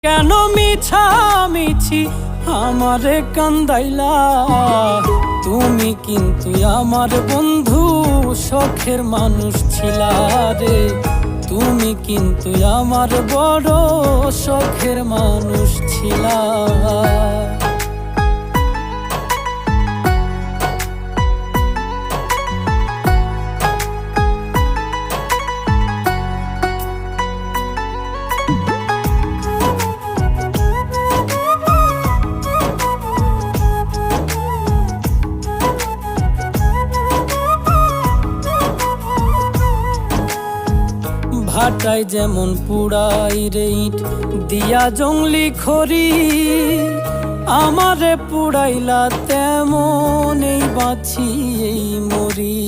কেন মিছামিছি আমারে কান্দাইলা? তুমি কিন্তু আমার বন্ধু, শখের মানুষ ছিলা রে। তুমি কিন্তু আমার বড় শখের মানুষ ছিলা। ভাটায় যেমন পুড়াই রে ইট দিয়া জংলি খড়ি, আমারে পুড়াইলা তেমন এই বাঁচি এই মরি।